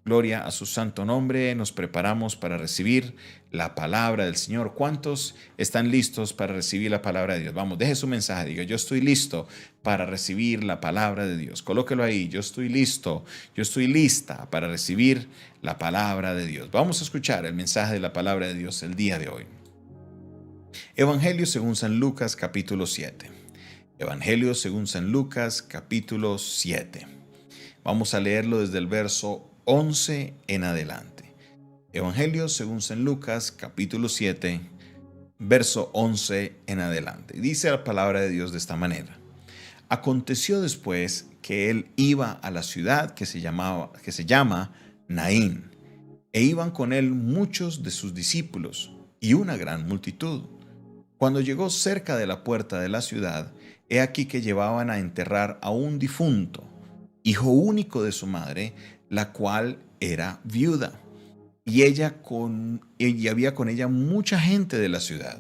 Gloria a su santo nombre. Nos preparamos para recibir la palabra del Señor. ¿Cuántos están listos para recibir la palabra de Dios? Vamos, deje su mensaje. Diga, yo estoy listo para recibir la palabra de Dios. Colóquelo ahí. Yo estoy listo. Yo estoy lista para recibir la palabra de Dios. Vamos a escuchar el mensaje de la palabra de Dios el día de hoy. Evangelio según San Lucas, capítulo 7. Evangelio según San Lucas, capítulo 7. Vamos a leerlo desde el verso 11 en adelante. Evangelio según San Lucas, capítulo 7, verso 11 en adelante. Dice la palabra de Dios de esta manera. Aconteció después que él iba a la ciudad que se llama Naín, e iban con él muchos de sus discípulos y una gran multitud. Cuando llegó cerca de la puerta de la ciudad, he aquí que llevaban a enterrar a un difunto, hijo único de su madre, la cual era viuda, y había con ella mucha gente de la ciudad.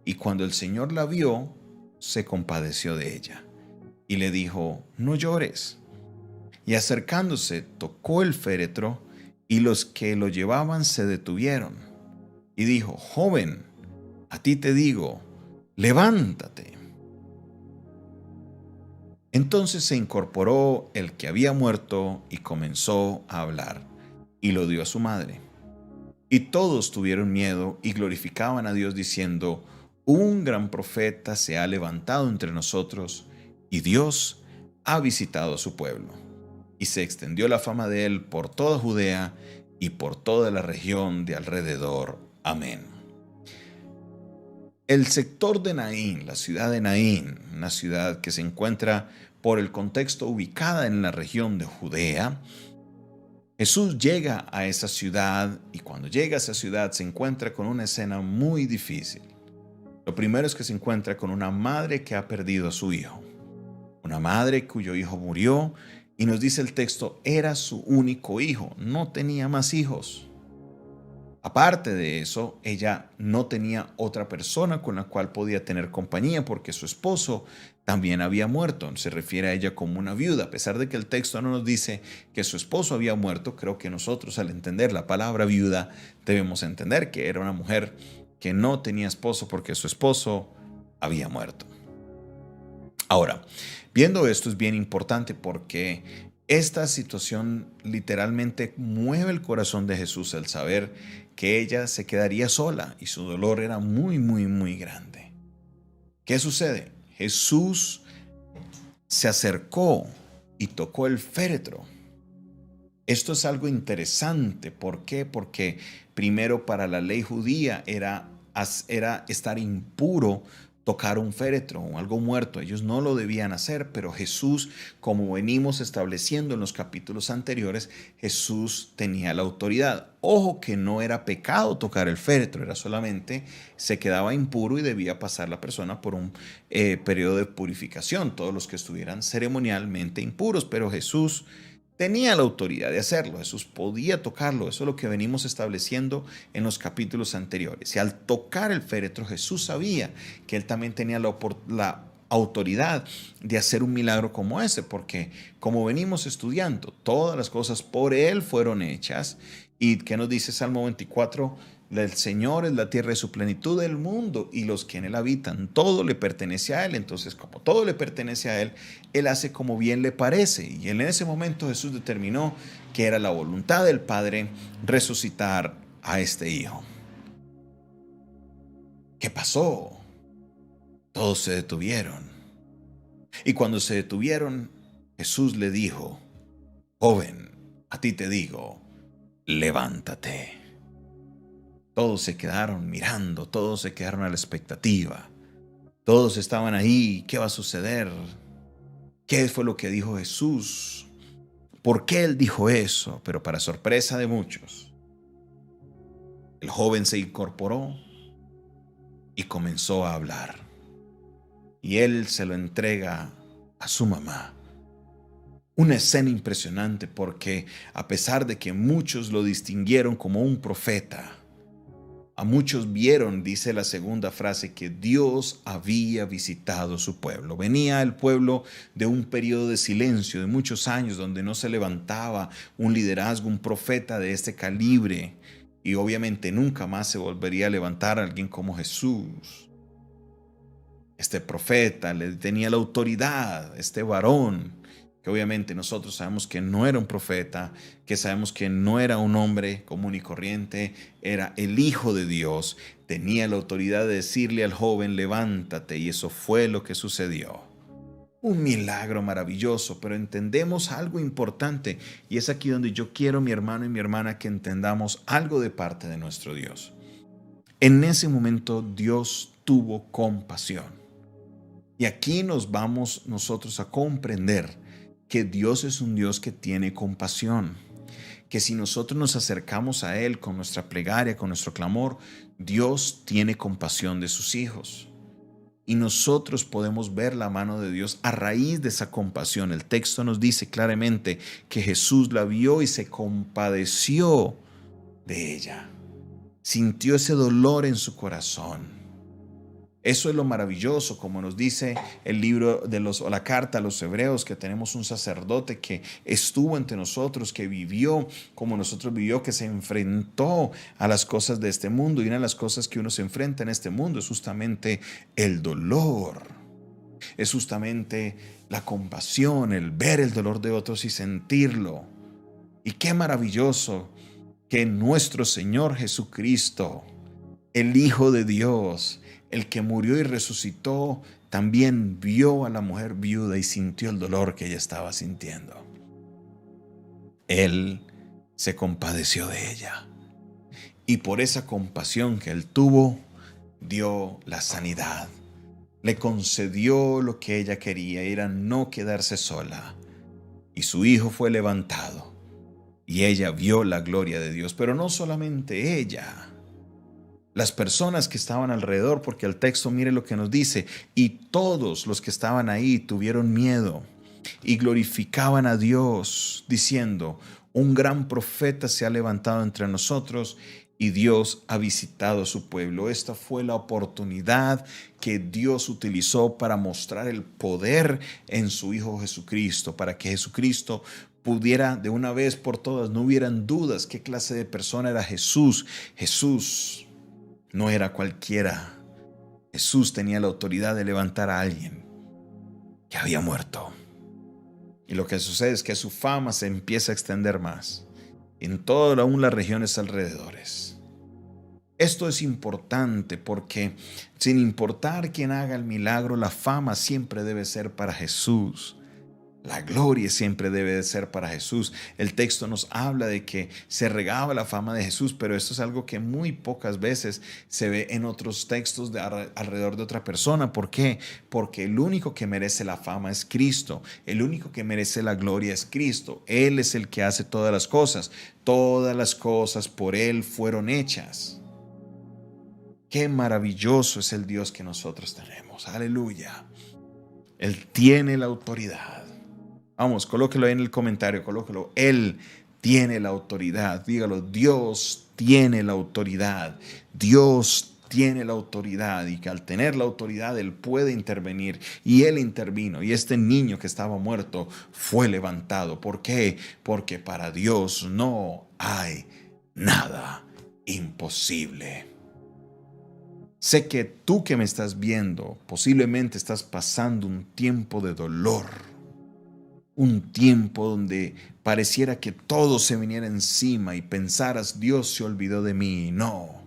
Y cuando el Señor la vio, se compadeció de ella, y le dijo, no llores. Y acercándose, tocó el féretro, y los que lo llevaban se detuvieron. Y dijo, joven, a ti te digo, levántate. Entonces se incorporó el que había muerto y comenzó a hablar, y lo dio a su madre. Y todos tuvieron miedo y glorificaban a Dios diciendo, un gran profeta se ha levantado entre nosotros, y Dios ha visitado a su pueblo. Y se extendió la fama de él por toda Judea y por toda la región de alrededor. Amén. El sector de Naín, la ciudad de Naín, una ciudad que se encuentra por el contexto ubicada en la región de Judea. Jesús llega a esa ciudad y cuando llega a esa ciudad se encuentra con una escena muy difícil. Lo primero es que se encuentra con una madre que ha perdido a su hijo. Una madre cuyo hijo murió y nos dice el texto, era su único hijo, no tenía más hijos. Aparte de eso, ella no tenía otra persona con la cual podía tener compañía porque su esposo también había muerto. Se refiere a ella como una viuda. A pesar de que el texto no nos dice que su esposo había muerto, creo que nosotros al entender la palabra viuda debemos entender que era una mujer que no tenía esposo porque su esposo había muerto. Ahora, viendo esto es bien importante porque esta situación literalmente mueve el corazón de Jesús al saber que ella se quedaría sola y su dolor era muy, muy, muy grande. ¿Qué sucede? Jesús se acercó y tocó el féretro. Esto es algo interesante. ¿Por qué? Porque primero para la ley judía era estar impuro tocar un féretro o algo muerto. Ellos no lo debían hacer, pero Jesús, como venimos estableciendo en los capítulos anteriores, Jesús tenía la autoridad. Ojo que no era pecado tocar el féretro, era solamente se quedaba impuro y debía pasar la persona por un periodo de purificación, todos los que estuvieran ceremonialmente impuros, pero Jesús tenía la autoridad de hacerlo, Jesús podía tocarlo, eso es lo que venimos estableciendo en los capítulos anteriores. Y al tocar el féretro, Jesús sabía que él también tenía la autoridad de hacer un milagro como ese, porque como venimos estudiando, todas las cosas por él fueron hechas. ¿Y qué nos dice Salmo 24? El Señor es la tierra de su plenitud del mundo y los que en él habitan, todo le pertenece a él. Entonces, como todo le pertenece a él, él hace como bien le parece. Y en ese momento Jesús determinó que era la voluntad del Padre resucitar a este hijo. ¿Qué pasó? Todos se detuvieron. Y cuando se detuvieron, Jesús le dijo, joven, a ti te digo, levántate. Todos se quedaron mirando, todos se quedaron a la expectativa. Todos estaban ahí, ¿qué va a suceder? ¿Qué fue lo que dijo Jesús? ¿Por qué él dijo eso? Pero para sorpresa de muchos, el joven se incorporó y comenzó a hablar. Y él se lo entrega a su mamá. Una escena impresionante porque a pesar de que muchos lo distinguieron como un profeta, A muchos vieron, dice la segunda frase, que Dios había visitado su pueblo. Venía el pueblo de un periodo de silencio, de muchos años, donde no se levantaba un liderazgo, un profeta de este calibre. Y obviamente nunca más se volvería a levantar a alguien como Jesús. Este profeta le tenía la autoridad, este varón, que obviamente nosotros sabemos que no era un profeta, que sabemos que no era un hombre común y corriente, era el Hijo de Dios, tenía la autoridad de decirle al joven, levántate, y eso fue lo que sucedió. Un milagro maravilloso, pero entendemos algo importante, y es aquí donde yo quiero, mi hermano y mi hermana, que entendamos algo de parte de nuestro Dios. En ese momento Dios tuvo compasión. Y aquí nos vamos nosotros a comprender que Dios es un Dios que tiene compasión, que si nosotros nos acercamos a Él con nuestra plegaria, con nuestro clamor, Dios tiene compasión de sus hijos. Y nosotros podemos ver la mano de Dios a raíz de esa compasión. El texto nos dice claramente que Jesús la vio y se compadeció de ella. Sintió ese dolor en su corazón. Eso es lo maravilloso, como nos dice el libro o la carta a los hebreos, que tenemos un sacerdote que estuvo entre nosotros, que vivió como nosotros vivió, que se enfrentó a las cosas de este mundo. Y una de las cosas que uno se enfrenta en este mundo es justamente el dolor. Es justamente la compasión, el ver el dolor de otros y sentirlo. Y qué maravilloso que nuestro Señor Jesucristo, el Hijo de Dios, el que murió y resucitó, también vio a la mujer viuda y sintió el dolor que ella estaba sintiendo. Él se compadeció de ella. Y por esa compasión que él tuvo, dio la sanidad. Le concedió lo que ella quería, era no quedarse sola. Y su hijo fue levantado. Y ella vio la gloria de Dios. Pero no solamente ella. Las personas que estaban alrededor, porque el texto mire lo que nos dice, y todos los que estaban ahí tuvieron miedo y glorificaban a Dios, diciendo, un gran profeta se ha levantado entre nosotros y Dios ha visitado a su pueblo. Esta fue la oportunidad que Dios utilizó para mostrar el poder en su Hijo Jesucristo, para que Jesucristo pudiera de una vez por todas, no hubieran dudas qué clase de persona era Jesús. Jesús no era cualquiera. Jesús tenía la autoridad de levantar a alguien que había muerto. Y lo que sucede es que su fama se empieza a extender más en todas aún las regiones alrededores. Esto es importante porque sin importar quién haga el milagro, la fama siempre debe ser para Jesús. La gloria siempre debe de ser para Jesús. El texto nos habla de que se regaba la fama de Jesús, pero esto es algo que muy pocas veces se ve en otros textos alrededor de otra persona. ¿Por qué? Porque el único que merece la fama es Cristo. El único que merece la gloria es Cristo. Él es el que hace todas las cosas. Todas las cosas por Él fueron hechas. Qué maravilloso es el Dios que nosotros tenemos. Aleluya. Él tiene la autoridad. Vamos, colóquelo ahí en el comentario, colóquelo. Él tiene la autoridad. Dígalo, Dios tiene la autoridad. Dios tiene la autoridad y que al tener la autoridad Él puede intervenir. Y Él intervino. Y este niño que estaba muerto fue levantado. ¿Por qué? Porque para Dios no hay nada imposible. Sé que tú que me estás viendo, posiblemente estás pasando un tiempo de dolor. Un tiempo donde pareciera que todo se viniera encima y pensaras, Dios se olvidó de mí. No.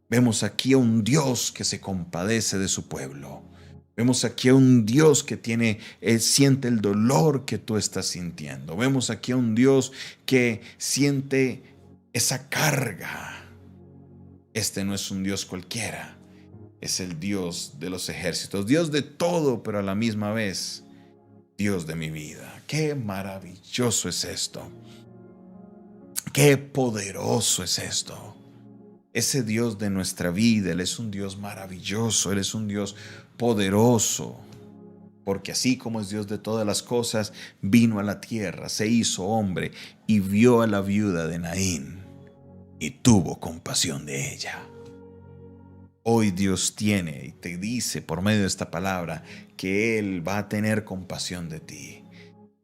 Vemos aquí a un Dios que se compadece de su pueblo. Vemos aquí a un Dios que siente el dolor que tú estás sintiendo. Vemos aquí a un Dios que siente esa carga. Este no es un Dios cualquiera. Es el Dios de los ejércitos. Dios de todo, pero a la misma vez Dios de mi vida. Qué maravilloso es esto. Qué poderoso es esto. Ese Dios de nuestra vida, Él es un Dios maravilloso, Él es un Dios poderoso. Porque así como es Dios de todas las cosas, vino a la tierra, se hizo hombre y vio a la viuda de Naín y tuvo compasión de ella. Hoy Dios tiene y te dice por medio de esta palabra que Él va a tener compasión de ti.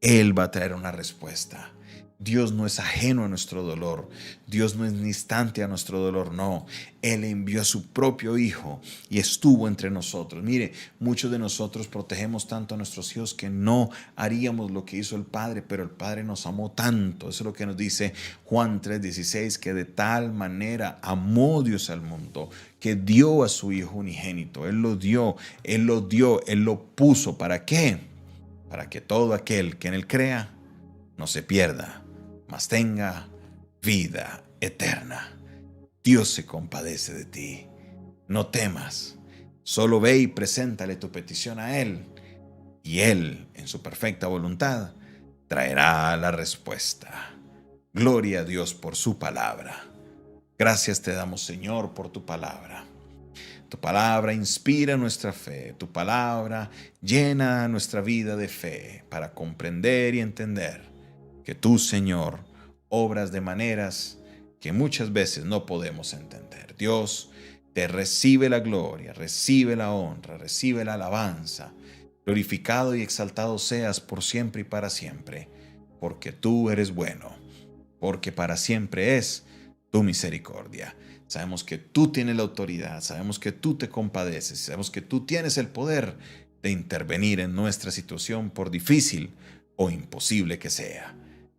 Él va a traer una respuesta. Dios no es ajeno a nuestro dolor. Dios no es distante a nuestro dolor, no. Él envió a su propio Hijo y estuvo entre nosotros. Mire, muchos de nosotros protegemos tanto a nuestros hijos que no haríamos lo que hizo el Padre, pero el Padre nos amó tanto. Eso es lo que nos dice Juan 3:16, que de tal manera amó Dios al mundo, que dio a su Hijo unigénito. Él lo dio, Él lo dio, Él lo puso. ¿Para qué? Para que todo aquel que en Él crea no se pierda, mas tenga vida eterna. Dios se compadece de ti. No temas, solo ve y preséntale tu petición a Él, y Él, en su perfecta voluntad, traerá la respuesta. Gloria a Dios por su palabra. Gracias te damos, Señor, por tu palabra. Tu palabra inspira nuestra fe, tu palabra llena nuestra vida de fe para comprender y entender que tú, Señor, obras de maneras que muchas veces no podemos entender. Dios, te recibe la gloria, recibe la honra, recibe la alabanza. Glorificado y exaltado seas por siempre y para siempre, porque tú eres bueno, porque para siempre es tu misericordia. Sabemos que tú tienes la autoridad, sabemos que tú te compadeces, sabemos que tú tienes el poder de intervenir en nuestra situación por difícil o imposible que sea.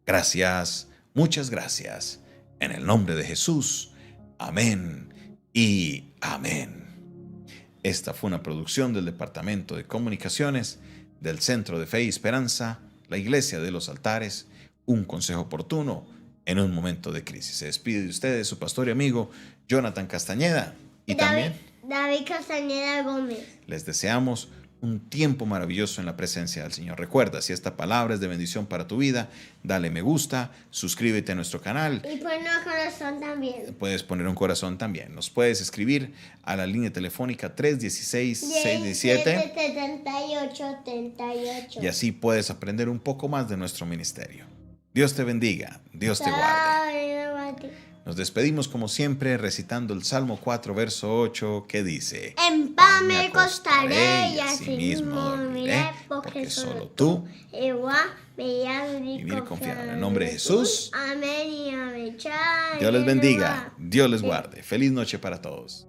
Gracias, muchas gracias. En el nombre de Jesús. Amén y amén. Esta fue una producción del Departamento de Comunicaciones del Centro de Fe y Esperanza, la Iglesia de los Altares, un consejo oportuno en un momento de crisis. Se despide de ustedes su pastor y amigo Jonathan Castañeda y también David Castañeda Gómez. Les deseamos un tiempo maravilloso en la presencia del Señor. Recuerda, si esta palabra es de bendición para tu vida, dale me gusta, suscríbete a nuestro canal. Y pon un corazón también. Puedes poner un corazón también. Nos puedes escribir a la línea telefónica 316-617. 78-38. Y así puedes aprender un poco más de nuestro ministerio. Dios te bendiga, Dios te guarde. Nos despedimos como siempre recitando el Salmo 4, verso 8, que dice: En paz me acostaré y así mismo dormiré, porque solo tú, Jehová, me llamas vivir confiado. En el nombre de Jesús. Amén y amén. Chao. Dios les bendiga, Dios les guarde. Feliz noche para todos.